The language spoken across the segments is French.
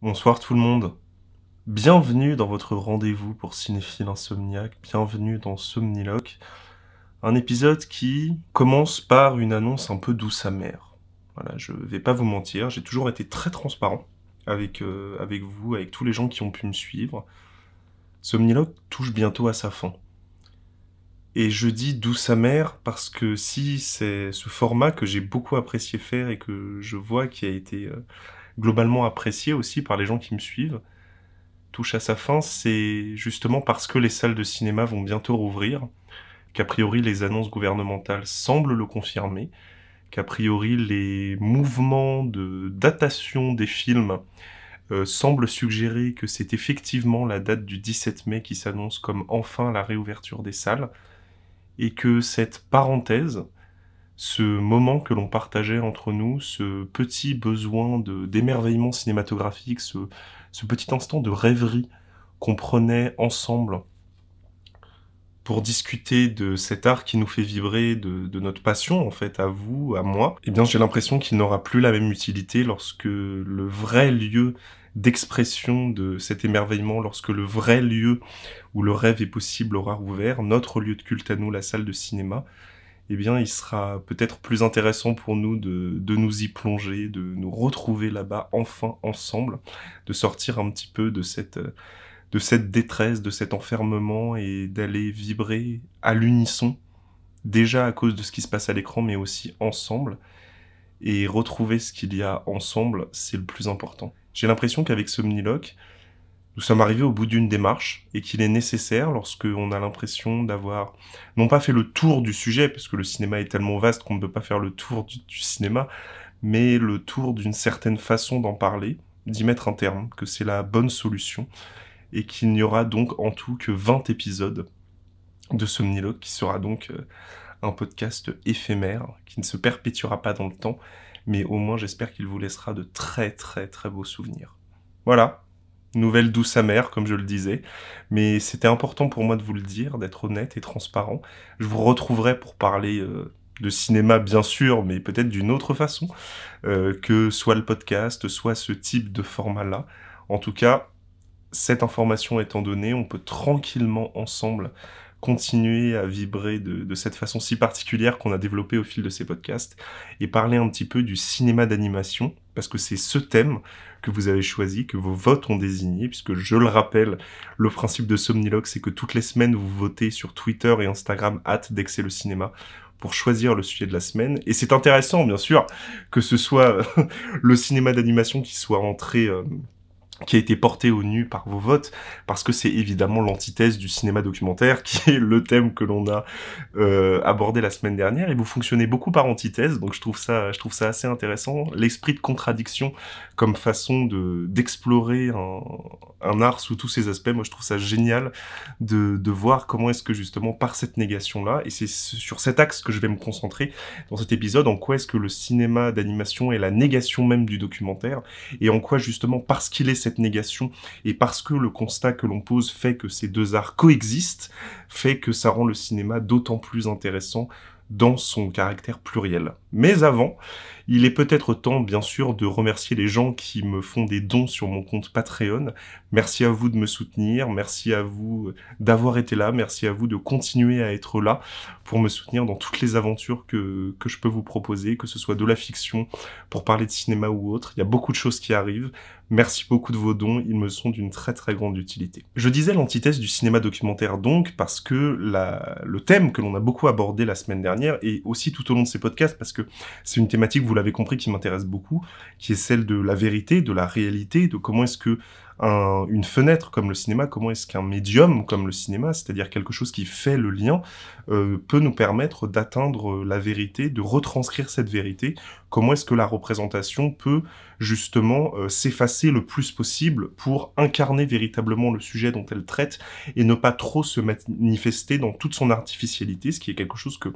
Bonsoir tout le monde. Bienvenue dans votre rendez-vous pour Cinéphile Insomniaque. Bienvenue dans Somniloque. Un épisode qui commence par une annonce un peu douce amère. Voilà, je vais pas vous mentir, j'ai toujours été très transparent avec vous, avec tous les gens qui ont pu me suivre. Somniloque touche bientôt à sa fin. Et je dis douce amère parce que si c'est ce format que j'ai beaucoup apprécié faire et que je vois qui a été globalement apprécié aussi par les gens qui me suivent, touche à sa fin, c'est justement parce que les salles de cinéma vont bientôt rouvrir, qu'a priori les annonces gouvernementales semblent le confirmer, qu'a priori les mouvements de datation des films semblent suggérer que c'est effectivement la date du 17 mai qui s'annonce comme enfin la réouverture des salles, et que cette parenthèse, ce moment que l'on partageait entre nous, ce petit besoin d'émerveillement cinématographique, ce petit instant de rêverie qu'on prenait ensemble pour discuter de cet art qui nous fait vibrer, de notre passion, en fait, à vous, à moi, eh bien, j'ai l'impression qu'il n'aura plus la même utilité lorsque le vrai lieu d'expression de cet émerveillement, lorsque le vrai lieu où le rêve est possible aura rouvert, notre lieu de culte à nous, la salle de cinéma, eh bien, il sera peut-être plus intéressant pour nous de nous y plonger, de nous retrouver là-bas, enfin, ensemble, de sortir un petit peu de cette détresse, de cet enfermement, et d'aller vibrer à l'unisson, déjà à cause de ce qui se passe à l'écran, mais aussi ensemble, et retrouver ce qu'il y a ensemble, c'est le plus important. J'ai l'impression qu'avec Somniloque, nous sommes arrivés au bout d'une démarche, et qu'il est nécessaire, lorsqu'on a l'impression d'avoir, non pas fait le tour du sujet, parce que le cinéma est tellement vaste qu'on ne peut pas faire le tour du cinéma, mais le tour d'une certaine façon d'en parler, d'y mettre un terme, que c'est la bonne solution, et qu'il n'y aura donc en tout que 20 épisodes de Somniloque, qui sera donc un podcast éphémère, qui ne se perpétuera pas dans le temps, mais au moins j'espère qu'il vous laissera de très très très beaux souvenirs. Voilà, nouvelle douce amère, comme je le disais, mais c'était important pour moi de vous le dire, d'être honnête et transparent. Je vous retrouverai pour parler de cinéma, bien sûr, mais peut-être d'une autre façon, que soit le podcast, soit ce type de format-là. En tout cas, cette information étant donnée, on peut tranquillement ensemble continuer à vibrer de cette façon si particulière qu'on a développée au fil de ces podcasts, et parler un petit peu du cinéma d'animation, parce que c'est ce thème que vous avez choisi, que vos votes ont désigné, puisque je le rappelle, le principe de Somniloque, c'est que toutes les semaines, vous votez sur Twitter et Instagram @dès-que-c'est le cinéma, pour choisir le sujet de la semaine. Et c'est intéressant, bien sûr, que ce soit le cinéma d'animation qui soit entré... qui a été porté au nu par vos votes, parce que c'est évidemment l'antithèse du cinéma documentaire, qui est le thème que l'on a abordé la semaine dernière, et vous fonctionnez beaucoup par antithèse, donc je trouve ça assez intéressant, l'esprit de contradiction comme façon d'explorer un art sous tous ses aspects. Moi je trouve ça génial de voir comment est-ce que justement par cette négation-là, et c'est sur cet axe que je vais me concentrer dans cet épisode, en quoi est-ce que le cinéma d'animation est la négation même du documentaire, et en quoi justement parce qu'il est cette négation, et parce que le constat que l'on pose fait que ces deux arts coexistent, fait que ça rend le cinéma d'autant plus intéressant dans son caractère pluriel. Mais avant, il est peut-être temps, bien sûr, de remercier les gens qui me font des dons sur mon compte Patreon. Merci à vous de me soutenir, merci à vous d'avoir été là, merci à vous de continuer à être là pour me soutenir dans toutes les aventures que je peux vous proposer, que ce soit de la fiction, pour parler de cinéma ou autre. Il y a beaucoup de choses qui arrivent. Merci beaucoup de vos dons, ils me sont d'une très très grande utilité. Je disais l'antithèse du cinéma documentaire donc, parce que le thème que l'on a beaucoup abordé la semaine dernière, et aussi tout au long de ces podcasts, parce que c'est une thématique, vous l'avez compris, qui m'intéresse beaucoup, qui est celle de la vérité, de la réalité, de comment est-ce que une fenêtre comme le cinéma, comment est-ce qu'un médium comme le cinéma, c'est-à-dire quelque chose qui fait le lien, peut nous permettre d'atteindre la vérité, de retranscrire cette vérité, comment est-ce que la représentation peut justement s'effacer le plus possible pour incarner véritablement le sujet dont elle traite, et ne pas trop se manifester dans toute son artificialité, ce qui est quelque chose que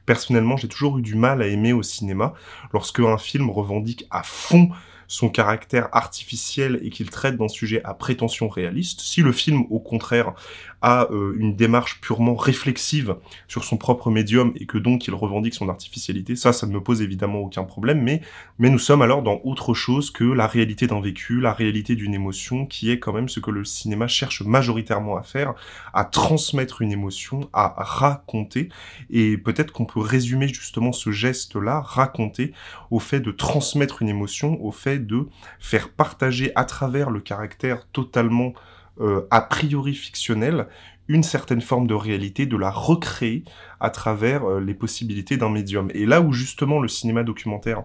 personnellement j'ai toujours eu du mal à aimer au cinéma, lorsque un film revendique à fond son caractère artificiel et qu'il traite d'un sujet à prétention réaliste. Si le film, au contraire, a une démarche purement réflexive sur son propre médium et que donc il revendique son artificialité, ça ne me pose évidemment aucun problème, mais nous sommes alors dans autre chose que la réalité d'un vécu, la réalité d'une émotion, qui est quand même ce que le cinéma cherche majoritairement à faire, à transmettre une émotion, à raconter, et peut-être qu'on peut résumer justement ce geste-là, raconter, au fait de transmettre une émotion, au fait de faire partager à travers le caractère totalement a priori fictionnel, une certaine forme de réalité, de la recréer à travers les possibilités d'un médium. Et là où justement le cinéma documentaire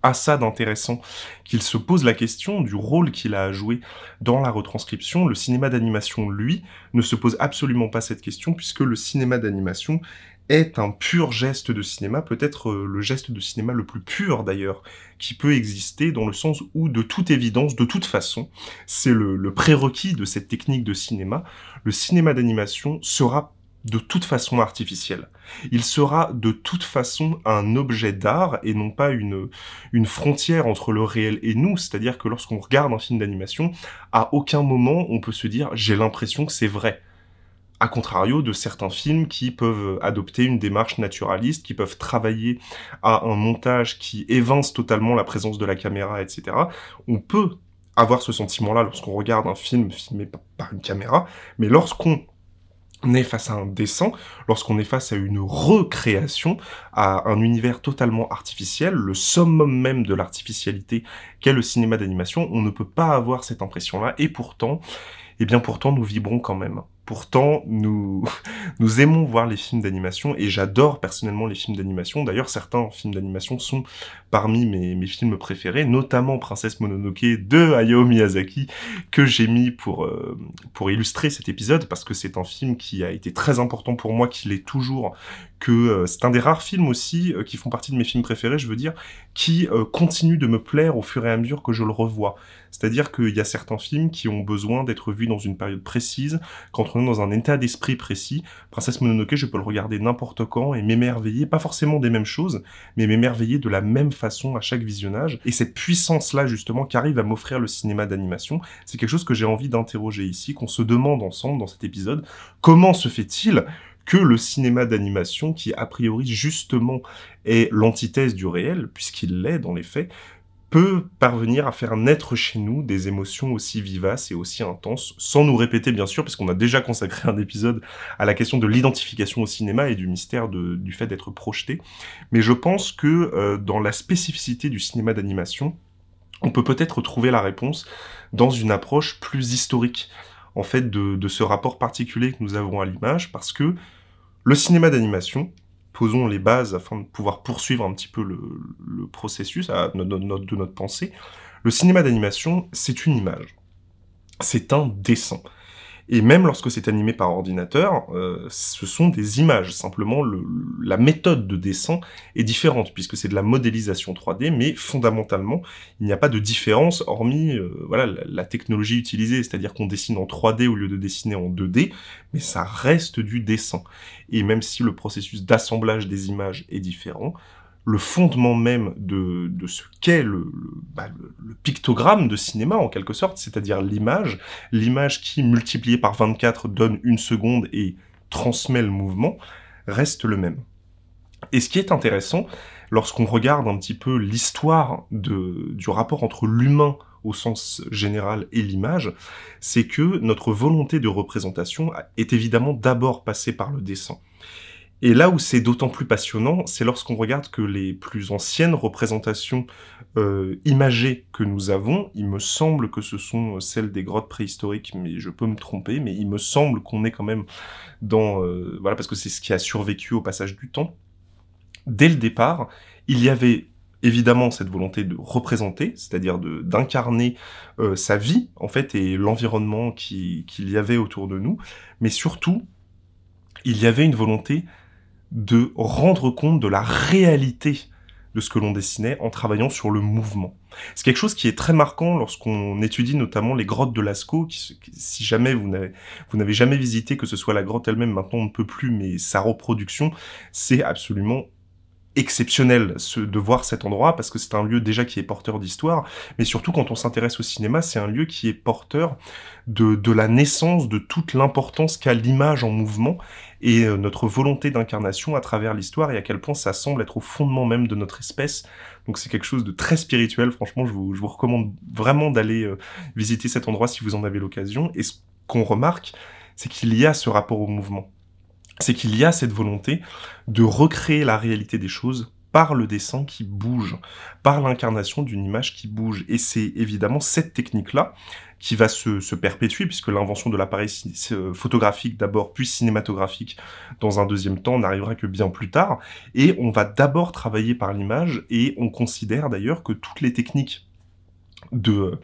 a ça d'intéressant, qu'il se pose la question du rôle qu'il a à jouer dans la retranscription, le cinéma d'animation, lui, ne se pose absolument pas cette question, puisque le cinéma d'animation est un pur geste de cinéma, peut-être le geste de cinéma le plus pur d'ailleurs, qui peut exister, dans le sens où, de toute évidence, de toute façon, c'est le prérequis de cette technique de cinéma, le cinéma d'animation sera de toute façon artificiel. Il sera de toute façon un objet d'art et non pas une frontière entre le réel et nous, c'est-à-dire que lorsqu'on regarde un film d'animation, à aucun moment on peut se dire « j'ai l'impression que c'est vrai ». A contrario de certains films qui peuvent adopter une démarche naturaliste, qui peuvent travailler à un montage qui évince totalement la présence de la caméra, etc. On peut avoir ce sentiment-là lorsqu'on regarde un film filmé par une caméra, mais lorsqu'on est face à un dessin, lorsqu'on est face à une recréation, à un univers totalement artificiel, le summum même de l'artificialité qu'est le cinéma d'animation, on ne peut pas avoir cette impression-là, et pourtant, eh bien pourtant nous vibrons quand même. Pourtant, nous aimons voir les films d'animation, et j'adore personnellement les films d'animation. D'ailleurs, certains films d'animation sont parmi mes films préférés, notamment Princesse Mononoke de Hayao Miyazaki, que j'ai mis pour illustrer cet épisode, parce que c'est un film qui a été très important pour moi, qui l'est toujours, que c'est un des rares films aussi qui font partie de mes films préférés, je veux dire, qui continue de me plaire au fur et à mesure que je le revois. C'est-à-dire qu'il y a certains films qui ont besoin d'être vus dans une période précise, quand on est dans un état d'esprit précis. Princesse Mononoke, je peux le regarder n'importe quand et m'émerveiller, pas forcément des mêmes choses, mais m'émerveiller de la même façon à chaque visionnage. Et cette puissance-là, justement, qu'arrive à m'offrir le cinéma d'animation, c'est quelque chose que j'ai envie d'interroger ici, qu'on se demande ensemble dans cet épisode. Comment se fait-il que le cinéma d'animation, qui a priori justement est l'antithèse du réel, puisqu'il l'est dans les faits, peut parvenir à faire naître chez nous des émotions aussi vivaces et aussi intenses, sans nous répéter bien sûr, parce qu'on a déjà consacré un épisode à la question de l'identification au cinéma et du mystère du fait d'être projeté. Mais je pense que dans la spécificité du cinéma d'animation, on peut peut-être trouver la réponse dans une approche plus historique, en fait, de ce rapport particulier que nous avons à l'image, parce que le cinéma d'animation, posons les bases afin de pouvoir poursuivre un petit peu le processus de notre pensée. Le cinéma d'animation, c'est une image. C'est un dessin. Et même lorsque c'est animé par ordinateur, ce sont des images. Simplement, la méthode de dessin est différente, puisque c'est de la modélisation 3D, mais fondamentalement, il n'y a pas de différence, hormis voilà, la technologie utilisée, c'est-à-dire qu'on dessine en 3D au lieu de dessiner en 2D, mais ça reste du dessin. Et même si le processus d'assemblage des images est différent, le fondement même de ce qu'est le pictogramme de cinéma, en quelque sorte, c'est-à-dire l'image qui, multipliée par 24, donne 1 seconde et transmet le mouvement, reste le même. Et ce qui est intéressant, lorsqu'on regarde un petit peu l'histoire du rapport entre l'humain au sens général et l'image, c'est que notre volonté de représentation est évidemment d'abord passée par le dessin. Et là où c'est d'autant plus passionnant, c'est lorsqu'on regarde que les plus anciennes représentations imagées que nous avons, il me semble que ce sont celles des grottes préhistoriques, mais je peux me tromper, mais il me semble qu'on est quand même dans... voilà, parce que c'est ce qui a survécu au passage du temps. Dès le départ, il y avait évidemment cette volonté de représenter, c'est-à-dire d'incarner sa vie, en fait, et l'environnement qu'il y avait autour de nous, mais surtout, il y avait une volonté de rendre compte de la réalité de ce que l'on dessinait en travaillant sur le mouvement. C'est quelque chose qui est très marquant lorsqu'on étudie notamment les grottes de Lascaux, si jamais vous n'avez jamais visité, que ce soit la grotte elle-même, maintenant on ne peut plus, mais sa reproduction, c'est absolument exceptionnel de voir cet endroit, parce que c'est un lieu déjà qui est porteur d'histoire, mais surtout quand on s'intéresse au cinéma, c'est un lieu qui est porteur de la naissance de toute l'importance qu'a l'image en mouvement, et notre volonté d'incarnation à travers l'histoire, et à quel point ça semble être au fondement même de notre espèce. Donc c'est quelque chose de très spirituel, franchement je vous recommande vraiment d'aller visiter cet endroit si vous en avez l'occasion, et ce qu'on remarque, c'est qu'il y a ce rapport au mouvement. C'est qu'il y a cette volonté de recréer la réalité des choses par le dessin qui bouge, par l'incarnation d'une image qui bouge. Et c'est évidemment cette technique-là qui va se perpétuer, puisque l'invention de l'appareil photographique d'abord, puis cinématographique dans un deuxième temps, n'arrivera que bien plus tard. Et on va d'abord travailler par l'image, et on considère d'ailleurs que toutes les techniques de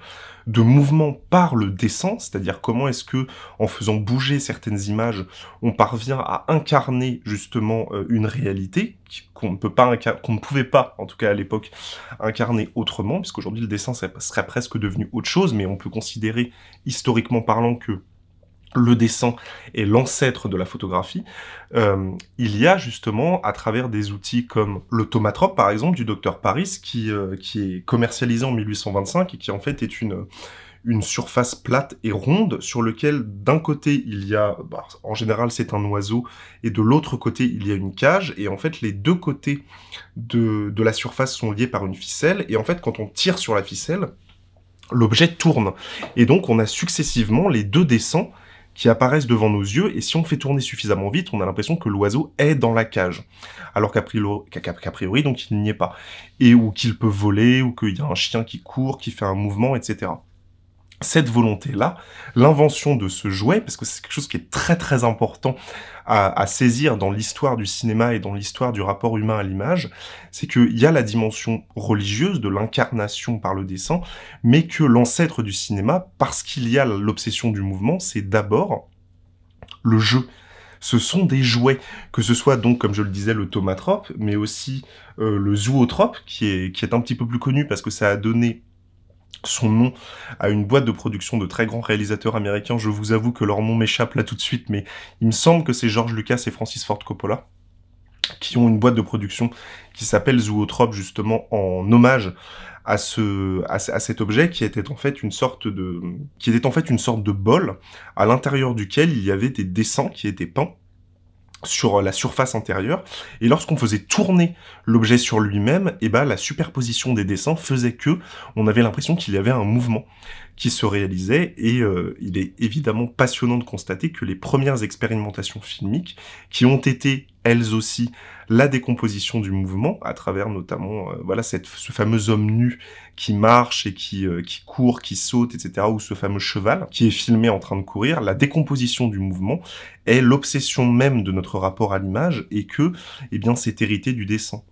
mouvement par le dessin, c'est-à-dire comment est-ce que, en faisant bouger certaines images, on parvient à incarner justement une réalité qu'on ne pouvait pas, en tout cas à l'époque, incarner autrement, puisqu'aujourd'hui le dessin serait presque devenu autre chose, mais on peut considérer, historiquement parlant, que le dessin est l'ancêtre de la photographie, il y a justement, à travers des outils comme l'automatrope, par exemple, du Dr Paris, qui est commercialisé en 1825, et qui en fait est une surface plate et ronde, sur lequel, d'un côté, il y a, en général c'est un oiseau, et de l'autre côté, il y a une cage, et en fait, les deux côtés de la surface sont liés par une ficelle, et en fait, quand on tire sur la ficelle, l'objet tourne. Et donc, on a successivement les deux dessins qui apparaissent devant nos yeux, et si on fait tourner suffisamment vite, on a l'impression que l'oiseau est dans la cage, alors qu'a priori, donc, il n'y est pas. Et ou qu'il peut voler, ou qu'il y a un chien qui court, qui fait un mouvement, etc. Cette volonté-là, l'invention de ce jouet, parce que c'est quelque chose qui est très très important à saisir dans l'histoire du cinéma et dans l'histoire du rapport humain à l'image, c'est qu'il y a la dimension religieuse de l'incarnation par le dessin, mais que l'ancêtre du cinéma, parce qu'il y a l'obsession du mouvement, c'est d'abord le jeu. Ce sont des jouets, que ce soit donc, comme je le disais, le thaumatrope, mais aussi le zootrope, qui est un petit peu plus connu parce que ça a donné son nom à une boîte de production de très grands réalisateurs américains. Je vous avoue que leur nom m'échappe là tout de suite, mais il me semble que c'est George Lucas et Francis Ford Coppola qui ont une boîte de production qui s'appelle Zootrope, justement en hommage à cet objet qui était en fait une sorte de bol à l'intérieur duquel il y avait des dessins qui étaient peints sur la surface intérieure, et lorsqu'on faisait tourner l'objet sur lui-même, et la superposition des dessins faisait que on avait l'impression qu'il y avait un mouvement qui se réalisait, et il est évidemment passionnant de constater que les premières expérimentations filmiques, qui ont été, elles aussi, la décomposition du mouvement, à travers notamment ce fameux homme nu qui marche et qui court, qui saute, etc., ou ce fameux cheval qui est filmé en train de courir, la décomposition du mouvement est l'obsession même de notre rapport à l'image, et que, c'est hérité du dessin.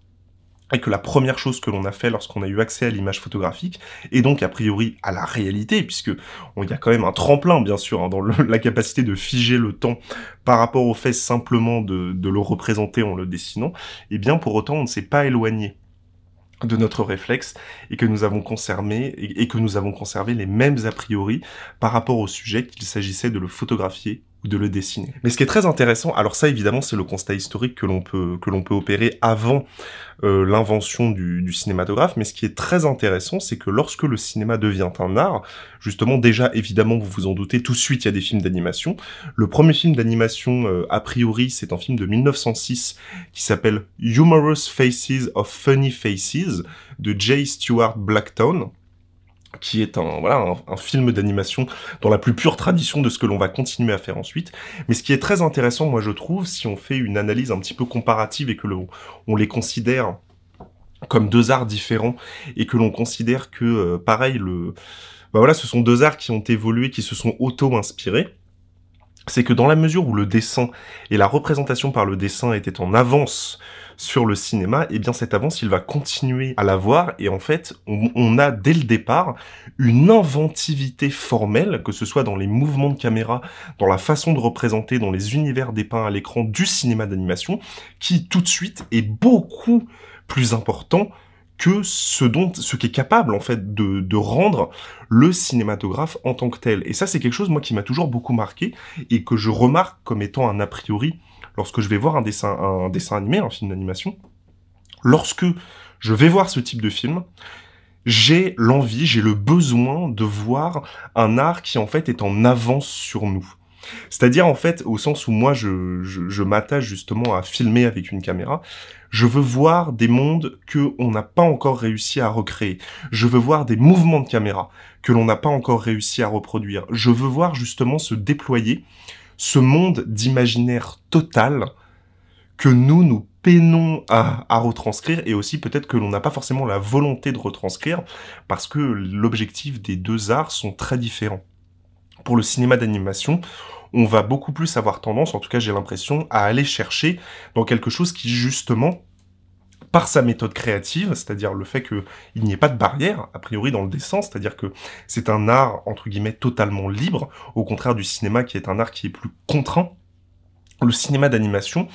Et que la première chose que l'on a fait lorsqu'on a eu accès à l'image photographique, et donc a priori à la réalité, puisque il y a quand même un tremplin, bien sûr, dans la capacité de figer le temps par rapport au fait simplement de le représenter en le dessinant, pour autant on ne s'est pas éloigné de notre réflexe, et que nous avons conservé les mêmes a priori par rapport au sujet, qu'il s'agissait de le photographier ou de le dessiner. Mais ce qui est très intéressant, alors ça évidemment c'est le constat historique que l'on peut opérer avant l'invention du cinématographe, mais ce qui est très intéressant, c'est que lorsque le cinéma devient un art, justement déjà évidemment vous vous en doutez, tout de suite il y a des films d'animation. Le premier film d'animation a priori c'est un film de 1906 qui s'appelle Humorous Faces of Funny Faces de J. Stuart Blackstone, qui est un film d'animation dans la plus pure tradition de ce que l'on va continuer à faire ensuite. Mais ce qui est très intéressant, moi je trouve, si on fait une analyse un petit peu comparative et que on les considère comme deux arts différents, et que l'on considère que, pareil, ce sont deux arts qui ont évolué, qui se sont auto-inspirés, c'est que dans la mesure où le dessin et la représentation par le dessin étaient en avance sur le cinéma, cette avance, il va continuer à l'avoir, et en fait, on a dès le départ une inventivité formelle, que ce soit dans les mouvements de caméra, dans la façon de représenter, dans les univers dépeints à l'écran du cinéma d'animation, qui tout de suite est beaucoup plus important que ce qu'est capable, en fait, de rendre le cinématographe en tant que tel. Et ça, c'est quelque chose, moi, qui m'a toujours beaucoup marqué, et que je remarque comme étant un a priori lorsque je vais voir un dessin animé, un film d'animation. Lorsque je vais voir ce type de film, j'ai l'envie, j'ai le besoin de voir un art qui en fait est en avance sur nous. C'est-à-dire en fait au sens où moi je m'attache justement à filmer avec une caméra, je veux voir des mondes que on n'a pas encore réussi à recréer. Je veux voir des mouvements de caméra que l'on n'a pas encore réussi à reproduire. Je veux voir justement se déployer ce monde d'imaginaire total que nous peinons à retranscrire, et aussi peut-être que l'on n'a pas forcément la volonté de retranscrire, parce que l'objectif des deux arts sont très différents. Pour le cinéma d'animation, on va beaucoup plus avoir tendance, en tout cas j'ai l'impression, à aller chercher dans quelque chose qui justement, par sa méthode créative, c'est-à-dire le fait qu'il n'y ait pas de barrière, a priori dans le dessin, c'est-à-dire que c'est un art, entre guillemets, totalement libre, au contraire du cinéma qui est un art qui est plus contraint. Le cinéma d'animation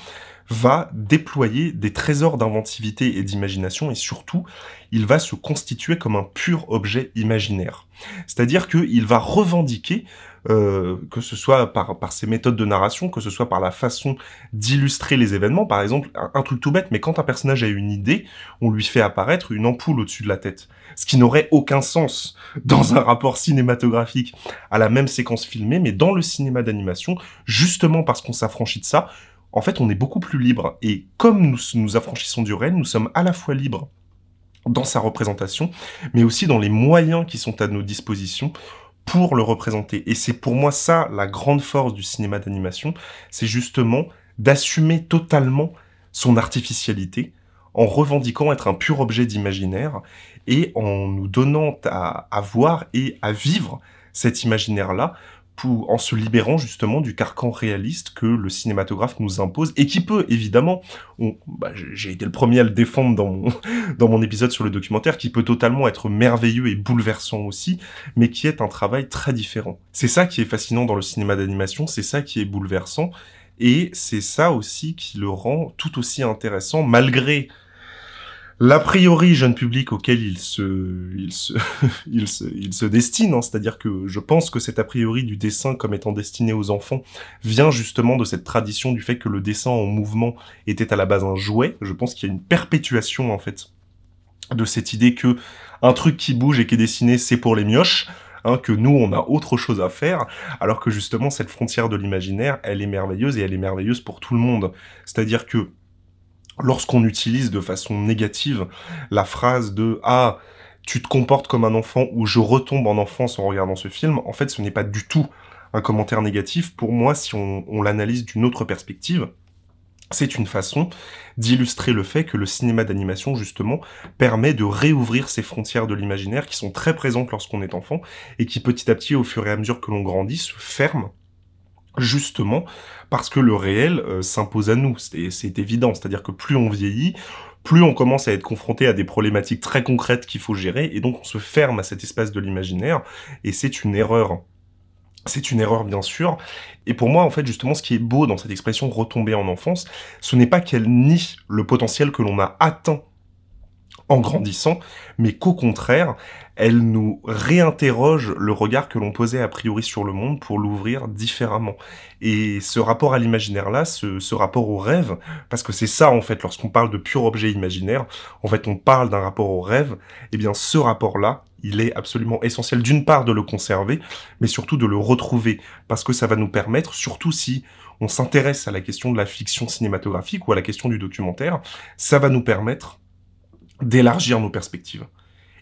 va déployer des trésors d'inventivité et d'imagination, et surtout, il va se constituer comme un pur objet imaginaire. C'est-à-dire qu'il va revendiquer, que ce soit par ses méthodes de narration, que ce soit par la façon d'illustrer les événements, par exemple, un truc tout bête, mais quand un personnage a une idée, on lui fait apparaître une ampoule au-dessus de la tête. Ce qui n'aurait aucun sens dans un rapport cinématographique à la même séquence filmée, mais dans le cinéma d'animation, justement parce qu'on s'affranchit de ça, en fait, on est beaucoup plus libre. Et comme nous nous affranchissons du réel, nous sommes à la fois libres dans sa représentation, mais aussi dans les moyens qui sont à nos dispositions pour le représenter. Et c'est pour moi ça, la grande force du cinéma d'animation, c'est justement d'assumer totalement son artificialité, en revendiquant être un pur objet d'imaginaire, et en nous donnant à voir et à vivre cet imaginaire-là, en se libérant justement du carcan réaliste que le cinématographe nous impose, et qui peut évidemment, j'ai été le premier à le défendre dans mon épisode sur le documentaire, qui peut totalement être merveilleux et bouleversant aussi, mais qui est un travail très différent. C'est ça qui est fascinant dans le cinéma d'animation, c'est ça qui est bouleversant, et c'est ça aussi qui le rend tout aussi intéressant, malgré l'a priori jeune public auquel il se destine, hein, c'est-à-dire que je pense que cet a priori du dessin comme étant destiné aux enfants vient justement de cette tradition du fait que le dessin en mouvement était à la base un jouet. Je pense qu'il y a une perpétuation en fait de cette idée que un truc qui bouge et qui est dessiné c'est pour les mioches, hein, que nous on a autre chose à faire, alors que justement cette frontière de l'imaginaire elle est merveilleuse, et elle est merveilleuse pour tout le monde. C'est-à-dire que lorsqu'on utilise de façon négative la phrase de « Ah, tu te comportes comme un enfant » ou « Je retombe en enfance en regardant ce film », en fait, ce n'est pas du tout un commentaire négatif. Pour moi, si on l'analyse d'une autre perspective, c'est une façon d'illustrer le fait que le cinéma d'animation, justement, permet de réouvrir ces frontières de l'imaginaire qui sont très présentes lorsqu'on est enfant et qui, petit à petit, au fur et à mesure que l'on grandit, se ferment justement parce que le réel s'impose à nous, c'est évident, c'est-à-dire que plus on vieillit, plus on commence à être confronté à des problématiques très concrètes qu'il faut gérer, et donc on se ferme à cet espace de l'imaginaire, et c'est une erreur. C'est une erreur, bien sûr, et pour moi, en fait, justement, ce qui est beau dans cette expression « retomber en enfance », ce n'est pas qu'elle nie le potentiel que l'on a atteint en grandissant, mais qu'au contraire, elle nous réinterroge le regard que l'on posait a priori sur le monde pour l'ouvrir différemment. Et ce rapport à l'imaginaire-là, ce rapport au rêve, parce que c'est ça en fait, lorsqu'on parle de pur objet imaginaire, en fait on parle d'un rapport au rêve, et bien ce rapport-là, il est absolument essentiel d'une part de le conserver, mais surtout de le retrouver, parce que ça va nous permettre, surtout si on s'intéresse à la question de la fiction cinématographique ou à la question du documentaire, ça va nous permettre d'élargir nos perspectives.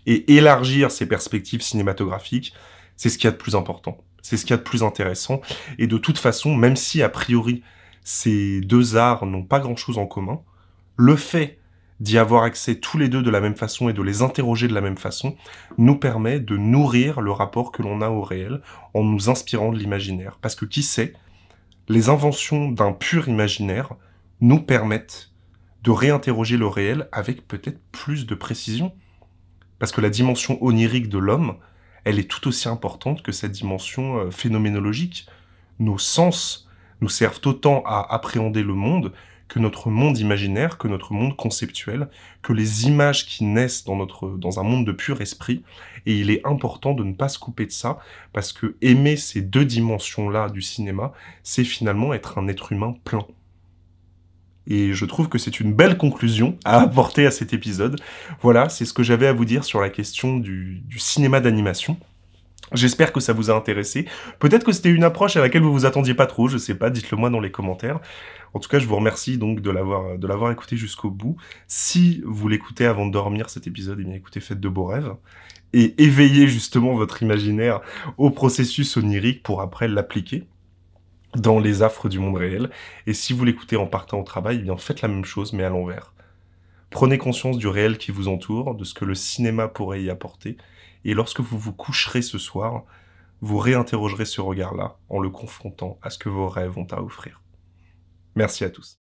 Et élargir ces perspectives cinématographiques, c'est ce qu'il y a de plus important. C'est ce qu'il y a de plus intéressant. Et de toute façon, même si a priori ces deux arts n'ont pas grand-chose en commun, le fait d'y avoir accès tous les deux de la même façon et de les interroger de la même façon nous permet de nourrir le rapport que l'on a au réel en nous inspirant de l'imaginaire. Parce que qui sait, les inventions d'un pur imaginaire nous permettent de réinterroger le réel avec peut-être plus de précision. Parce que la dimension onirique de l'homme, elle est tout aussi importante que cette dimension phénoménologique. Nos sens nous servent autant à appréhender le monde que notre monde imaginaire, que notre monde conceptuel, que les images qui naissent dans un monde de pur esprit. Et il est important de ne pas se couper de ça, parce que aimer ces deux dimensions-là du cinéma, c'est finalement être un être humain plein. Et je trouve que c'est une belle conclusion à apporter à cet épisode. Voilà, c'est ce que j'avais à vous dire sur la question du cinéma d'animation. J'espère que ça vous a intéressé. Peut-être que c'était une approche à laquelle vous vous attendiez pas trop, je sais pas, dites-le moi dans les commentaires. En tout cas, je vous remercie donc de l'avoir écouté jusqu'au bout. Si vous l'écoutez avant de dormir cet épisode, eh bien écoutez, faites de beaux rêves. Et éveillez justement votre imaginaire au processus onirique pour après l'appliquer dans les affres du monde réel. Et si vous l'écoutez en partant au travail, eh bien faites la même chose, mais à l'envers. Prenez conscience du réel qui vous entoure, de ce que le cinéma pourrait y apporter, et lorsque vous vous coucherez ce soir, vous réinterrogerez ce regard-là en le confrontant à ce que vos rêves ont à offrir. Merci à tous.